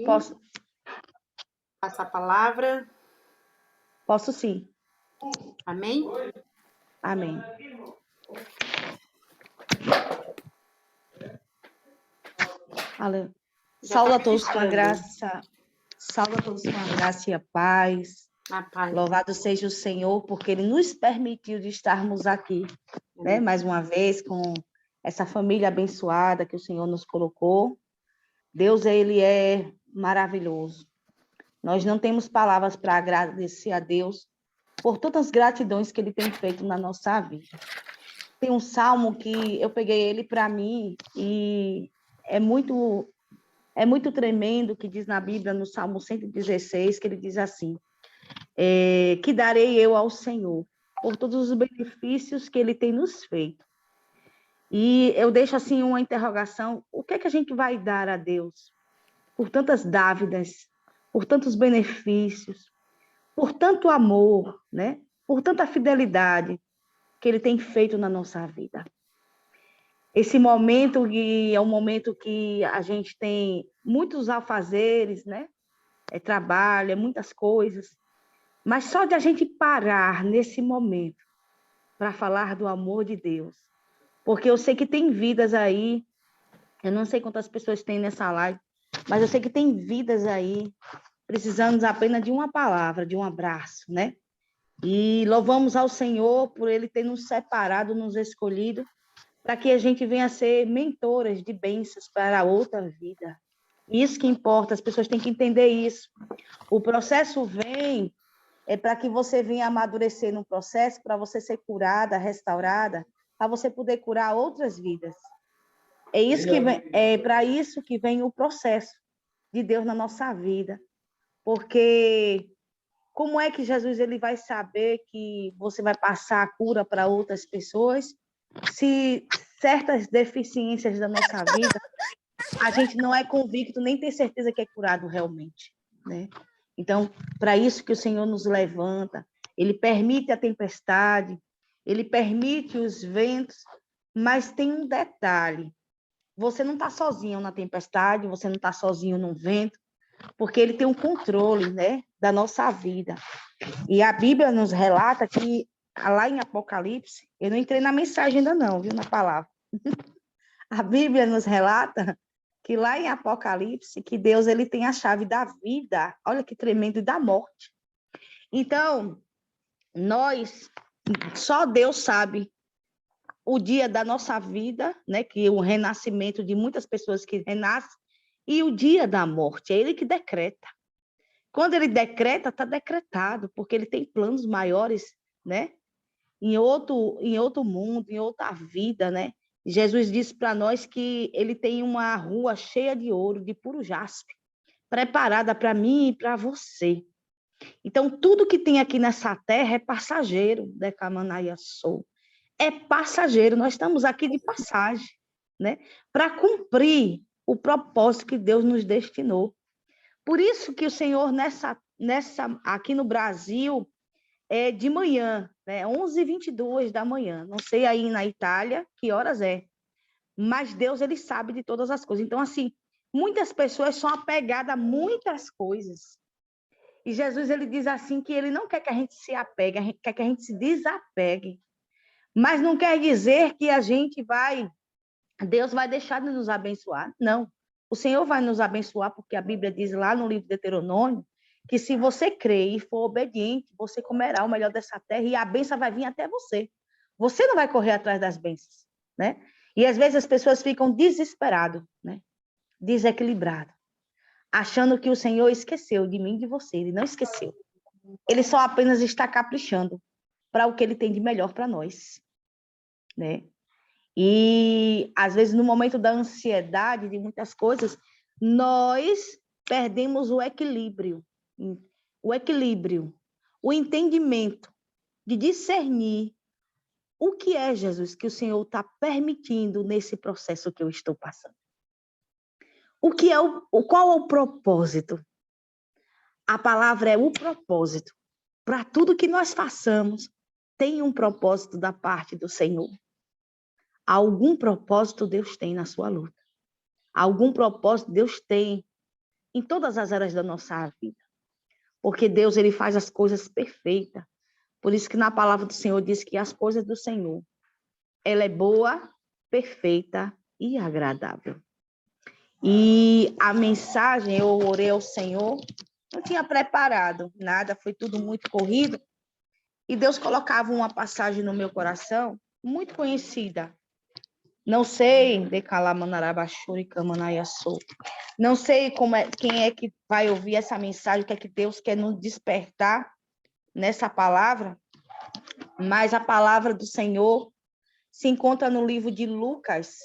Posso, Passa a palavra. posso sim. Amém? Amém. Saúde a todos com a graça. Saúde a todos com a graça e a paz. A paz. Louvado seja o Senhor, porque Ele nos permitiu de estarmos aqui, né? Mais uma vez, com essa família abençoada que o Senhor nos colocou. Deus, Ele é maravilhoso. Nós não temos palavras para agradecer a Deus por todas as gratidões que Ele tem feito na nossa vida. Tem um salmo que eu peguei ele para mim e é muito tremendo, que diz na Bíblia, no Salmo 116, que ele diz assim: que darei eu ao Senhor por todos os benefícios que Ele tem nos feito. E eu deixo assim uma interrogação: o que é que a gente vai dar a Deus por tantas dávidas, por tantos benefícios, por tanto amor, né? Por tanta fidelidade que Ele tem feito na nossa vida? Esse momento que é um momento que a gente tem muitos afazeres, né? Trabalho, muitas coisas. Mas só de a gente parar nesse momento para falar do amor de Deus. Porque eu sei que tem vidas aí, eu não sei quantas pessoas tem nessa live, mas eu sei que tem vidas aí precisando apenas de uma palavra, de um abraço, né? E louvamos ao Senhor por Ele ter nos separado, nos escolhido, para que a gente venha a ser mentoras de bênçãos para outra vida. Isso que importa, as pessoas têm que entender isso. O processo vem para que você venha amadurecer no processo, para você ser curada, restaurada, para você poder curar outras vidas. É para isso que vem o processo de Deus na nossa vida. Porque como é que Jesus ele vai saber que você vai passar a cura para outras pessoas se certas deficiências da nossa vida a gente não é convicto, nem tem certeza que é curado realmente, né? Então, para isso que o Senhor nos levanta, Ele permite a tempestade, Ele permite os ventos, mas tem um detalhe: você não está sozinho na tempestade, você não está sozinho no vento, porque Ele tem um controle, né, da nossa vida. E a Bíblia nos relata que, lá em Apocalipse, eu não entrei na mensagem ainda não, viu, na palavra. A Bíblia nos relata que lá em Apocalipse, que Deus ele tem a chave da vida, olha que tremendo, e da morte. Então, só Deus sabe o dia da nossa vida, né, que é o renascimento de muitas pessoas que renascem, e o dia da morte, é Ele que decreta. Quando Ele decreta, está decretado, porque Ele tem planos maiores, né, em outro mundo, em outra vida, né? Jesus disse para nós que ele tem uma rua cheia de ouro, de puro jaspe, preparada para mim e para você. Então, tudo que tem aqui nessa terra é passageiro, Decamanaia Sou. É passageiro, nós estamos aqui de passagem, né? Para cumprir o propósito que Deus nos destinou. Por isso que o Senhor, aqui no Brasil, de manhã, né? 11h22 da manhã. Não sei aí na Itália que horas é, mas Deus ele sabe de todas as coisas. Então, assim, muitas pessoas são apegadas a muitas coisas. E Jesus ele diz assim que ele não quer que a gente se apegue, quer que a gente se desapegue. Mas não quer dizer que Deus vai deixar de nos abençoar. Não. O Senhor vai nos abençoar, porque a Bíblia diz lá no livro de Deuteronômio que se você crer e for obediente, você comerá o melhor dessa terra e a bênção vai vir até você. Você não vai correr atrás das bênçãos, né? E às vezes as pessoas ficam desesperadas, né? Desequilibradas, achando que o Senhor esqueceu de mim e de você. Ele não esqueceu. Ele só apenas está caprichando para o que ele tem de melhor para nós, né? E às vezes no momento da ansiedade de muitas coisas, nós perdemos o equilíbrio, o entendimento de discernir o que é, Jesus, que o Senhor está permitindo nesse processo que eu estou passando. Qual é o propósito? A palavra é o propósito. Para tudo que nós façamos, tem um propósito da parte do Senhor. Algum propósito Deus tem na sua luta. Algum propósito Deus tem em todas as áreas da nossa vida. Porque Deus, ele faz as coisas perfeitas. Por isso que na palavra do Senhor diz que as coisas do Senhor, ela é boa, perfeita e agradável. E a mensagem, eu orei ao Senhor, não tinha preparado nada, foi tudo muito corrido. E Deus colocava uma passagem no meu coração, muito conhecida. Não sei, não sei quem é que vai ouvir essa mensagem, o que é que Deus quer nos despertar nessa palavra, mas a palavra do Senhor se encontra no livro de Lucas,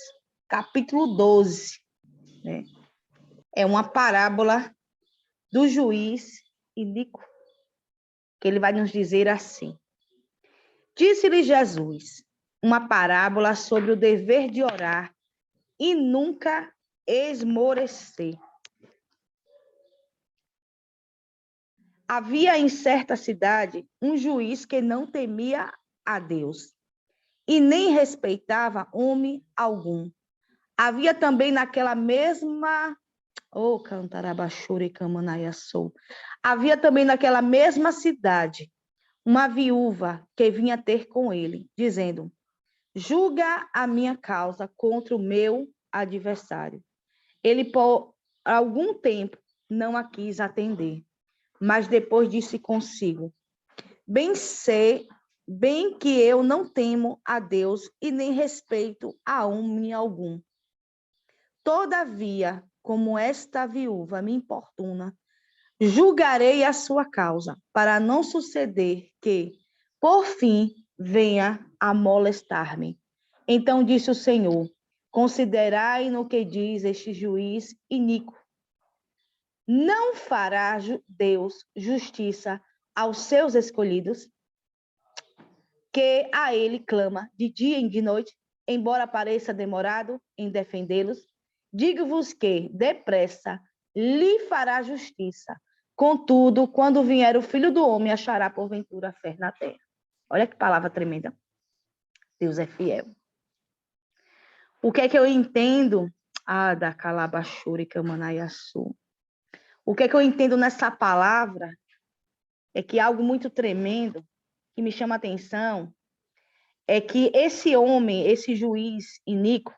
capítulo 12. Né? É uma parábola do juiz iníquo, que ele vai nos dizer assim. Disse-lhe Jesus uma parábola sobre o dever de orar e nunca esmorecer. Havia em certa cidade um juiz que não temia a Deus e nem respeitava homem algum. Havia também naquela mesma... Havia também naquela mesma cidade uma viúva que vinha ter com ele, dizendo: julga a minha causa contra o meu adversário. Ele, por algum tempo, não a quis atender, mas depois disse consigo: bem sei, bem que eu não temo a Deus e nem respeito a homem algum. Todavia, como esta viúva me importuna, julgarei a sua causa, para não suceder que, por fim, venha a molestar-me. Então disse o Senhor: considerai no que diz este juiz iníquo. Não fará Deus justiça aos seus escolhidos, que a ele clama de dia e de noite, embora pareça demorado em defendê-los? Digo-vos que, depressa, lhe fará justiça. Contudo, quando vier o Filho do Homem, achará porventura fé na terra. Olha que palavra tremenda. Deus é fiel. O que é que eu entendo? Da calabachura e camanaiaçu. O que é que eu entendo nessa palavra é que algo muito tremendo que me chama a atenção é que esse homem, esse juiz iníquo,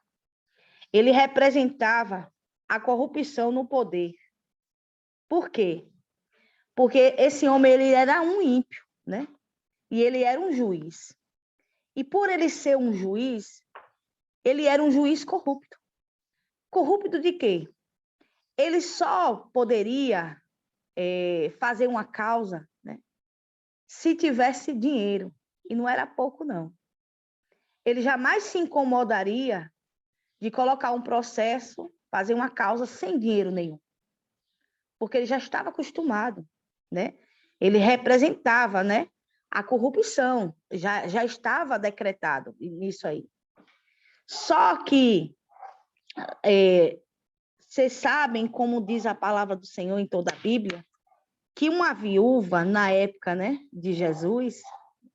ele representava a corrupção no poder. Por quê? Porque esse homem, ele era um ímpio, né? E ele era um juiz. E por ele ser um juiz, ele era um juiz corrupto. Corrupto de quê? Ele só poderia fazer uma causa, né, se tivesse dinheiro. E não era pouco, não. Ele jamais se incomodaria de colocar um processo, fazer uma causa sem dinheiro nenhum. Porque ele já estava acostumado, né? Ele representava, né, a corrupção, já estava decretado nisso aí. Só que vocês sabem, como diz a palavra do Senhor em toda a Bíblia, que uma viúva, na época, né, de Jesus,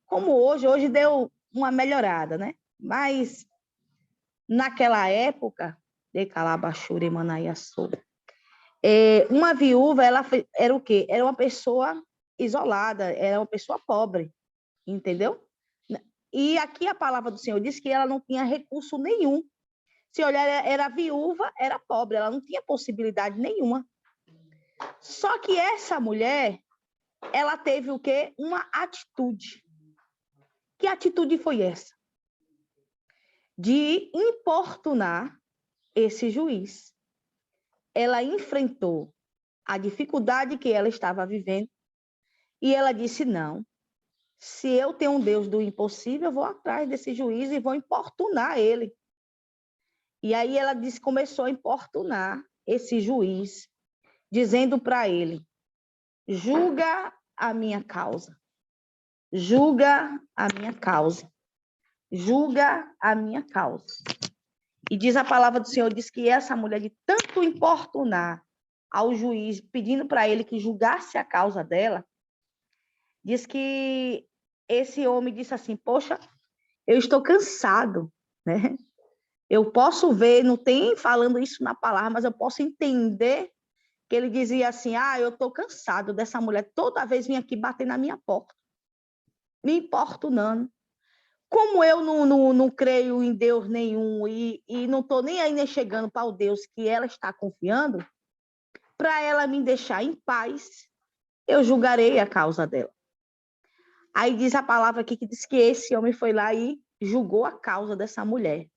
como hoje deu uma melhorada, né? Mas naquela época, uma viúva, ela era o quê? Era uma pessoa isolada, era uma pessoa pobre, entendeu? E aqui a palavra do Senhor diz que ela não tinha recurso nenhum. Se olhar, era viúva, era pobre, ela não tinha possibilidade nenhuma. Só que essa mulher, ela teve o quê? Uma atitude. Que atitude foi essa? De importunar esse juiz. Ela enfrentou a dificuldade que ela estava vivendo e ela disse: não, se eu tenho um Deus do impossível, eu vou atrás desse juiz e vou importunar ele. E aí ela disse, começou a importunar esse juiz, dizendo para ele: julga a minha causa, julga a minha causa, julga a minha causa. E diz a palavra do Senhor, diz que essa mulher, de tanto importunar ao juiz, pedindo para ele que julgasse a causa dela, diz que esse homem disse assim: poxa, eu estou cansado, né? Eu posso ver, não tem falando isso na palavra, mas eu posso entender que ele dizia assim, eu estou cansado dessa mulher, toda vez vem aqui bater na minha porta, me importunando. Como eu não creio em Deus nenhum e não estou nem aí nem chegando para o Deus que ela está confiando, para ela me deixar em paz, eu julgarei a causa dela. Aí diz a palavra aqui que diz que esse homem foi lá e julgou a causa dessa mulher.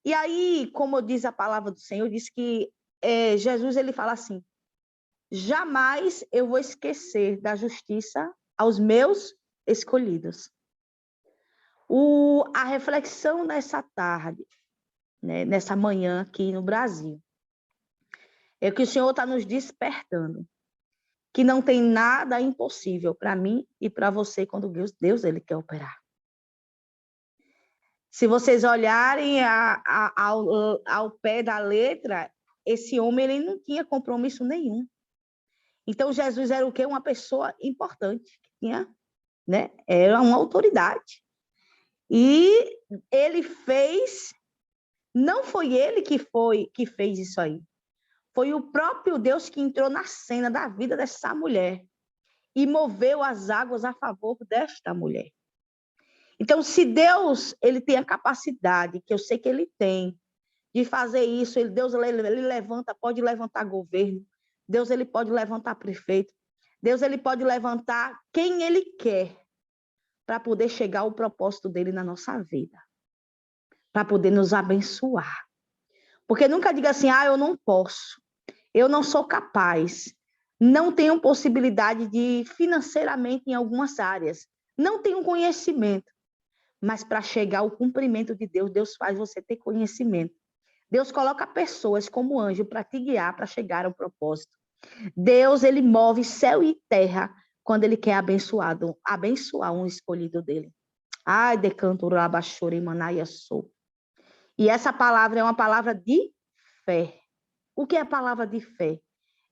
E aí, como diz a palavra do Senhor, diz que Jesus ele fala assim, jamais eu vou esquecer da justiça aos meus escolhidos. A reflexão nessa tarde, né, nessa manhã aqui no Brasil, é que o Senhor está nos despertando, que não tem nada impossível para mim e para você quando Deus ele quer operar. Se vocês olharem ao pé da letra, esse homem ele não tinha compromisso nenhum. Então, Jesus era o quê? Uma pessoa importante, que tinha, né? Era uma autoridade. E ele fez, não foi ele que fez isso aí. Foi o próprio Deus que entrou na cena da vida dessa mulher e moveu as águas a favor desta mulher. Então, se Deus ele tem a capacidade, que eu sei que ele tem, de fazer isso, Deus ele levanta, pode levantar governo, Deus ele pode levantar prefeito, Deus ele pode levantar quem ele quer para poder chegar ao propósito dele na nossa vida, para poder nos abençoar. Porque nunca diga assim, eu não posso, eu não sou capaz, não tenho possibilidade de financeiramente em algumas áreas, não tenho conhecimento. Mas para chegar ao cumprimento de Deus, Deus faz você ter conhecimento. Deus coloca pessoas como anjo para te guiar, para chegar ao propósito. Deus, ele move céu e terra quando ele quer abençoar um escolhido dele. Ai, decanto rabachore manaia sou. E essa palavra é uma palavra de fé. O que é a palavra de fé?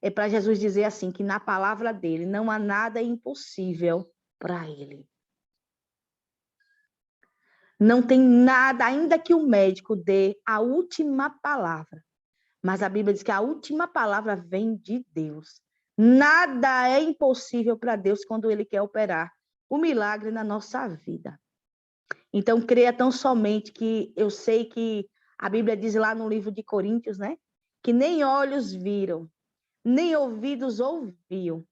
É para Jesus dizer assim, que na palavra dele não há nada impossível para ele. Não tem nada, ainda que o médico dê a última palavra. Mas a Bíblia diz que a última palavra vem de Deus. Nada é impossível para Deus quando ele quer operar o milagre na nossa vida. Então, creia tão somente que eu sei que a Bíblia diz lá no livro de Coríntios, né? Que nem olhos viram, nem ouvidos ouviam,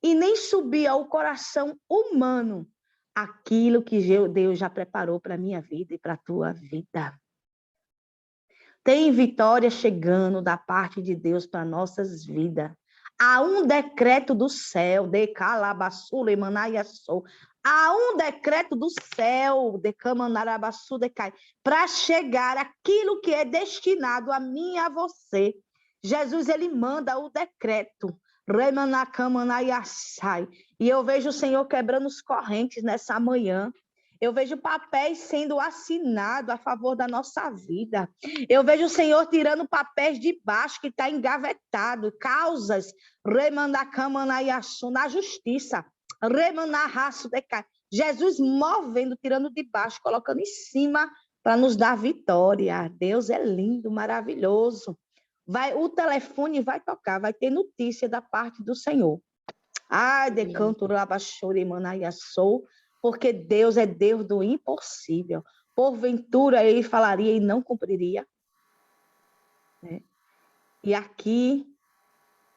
e nem subia ao coração humano aquilo que Deus já preparou para a minha vida e para a tua vida. Tem vitória chegando da parte de Deus para nossas vidas. Há um decreto do céu, de Calabassula e Manaiaçou. Há um decreto do céu, de Camanarabassu, de Cai, para chegar aquilo que é destinado a mim e a você. Jesus, ele manda o decreto. E eu vejo o Senhor quebrando os correntes nessa manhã. Eu vejo papéis sendo assinados a favor da nossa vida. Eu vejo o Senhor tirando papéis de baixo que está engavetado, causas, na justiça, Jesus movendo, tirando de baixo, colocando em cima para nos dar vitória. Deus é lindo, maravilhoso. O telefone vai tocar, vai ter notícia da parte do Senhor. Ai, decanto, rabachore, manaiaçou. Porque Deus é Deus do impossível. Porventura ele falaria e não cumpriria. Né? E aqui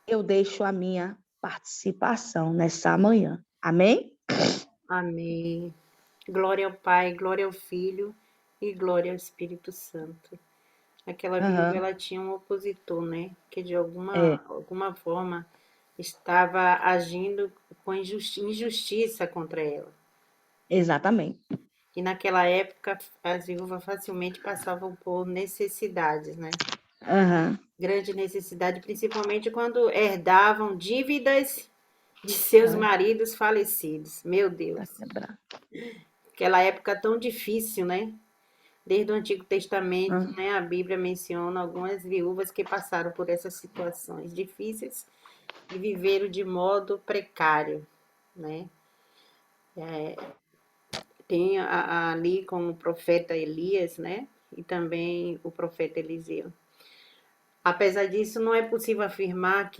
eu deixo a minha participação nessa manhã. Amém? Amém. Glória ao Pai, glória ao Filho e glória ao Espírito Santo. Aquela viúva, ela tinha um opositor, né? Que de alguma forma estava agindo com injustiça contra ela. Exatamente. E naquela época, as viúvas facilmente passavam por necessidades, né? Grande necessidade, principalmente quando herdavam dívidas de seus maridos falecidos. Meu Deus. Aquela época tão difícil, né? Desde o Antigo Testamento, né? A Bíblia menciona algumas viúvas que passaram por essas situações difíceis e viveram de modo precário, né? Tem ali como o profeta Elias, né? E também o profeta Eliseu. Apesar disso, não é possível afirmar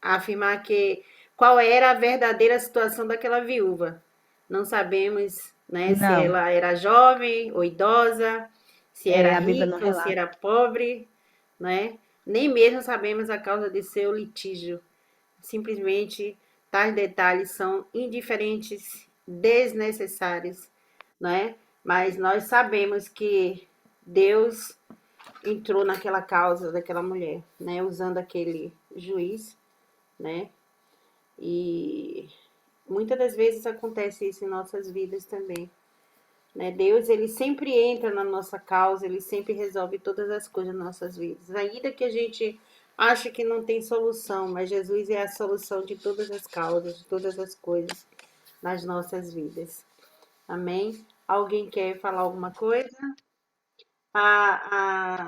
afirmar que qual era a verdadeira situação daquela viúva. Não sabemos, né, se Não, ela era jovem ou idosa, se era a Bíblia não rica ou se relata. era pobre, né? Nem mesmo sabemos a causa de seu litígio. Simplesmente tais detalhes são indiferentes, desnecessários, né? Mas nós sabemos que Deus entrou naquela causa daquela mulher, né? Usando aquele juiz, né? E muitas das vezes acontece isso em nossas vidas também, né? Deus, ele sempre entra na nossa causa, ele sempre resolve todas as coisas nas nossas vidas. Ainda que a gente ache que não tem solução, mas Jesus é a solução de todas as causas, de todas as coisas nas nossas vidas. Amém? Alguém quer falar alguma coisa? A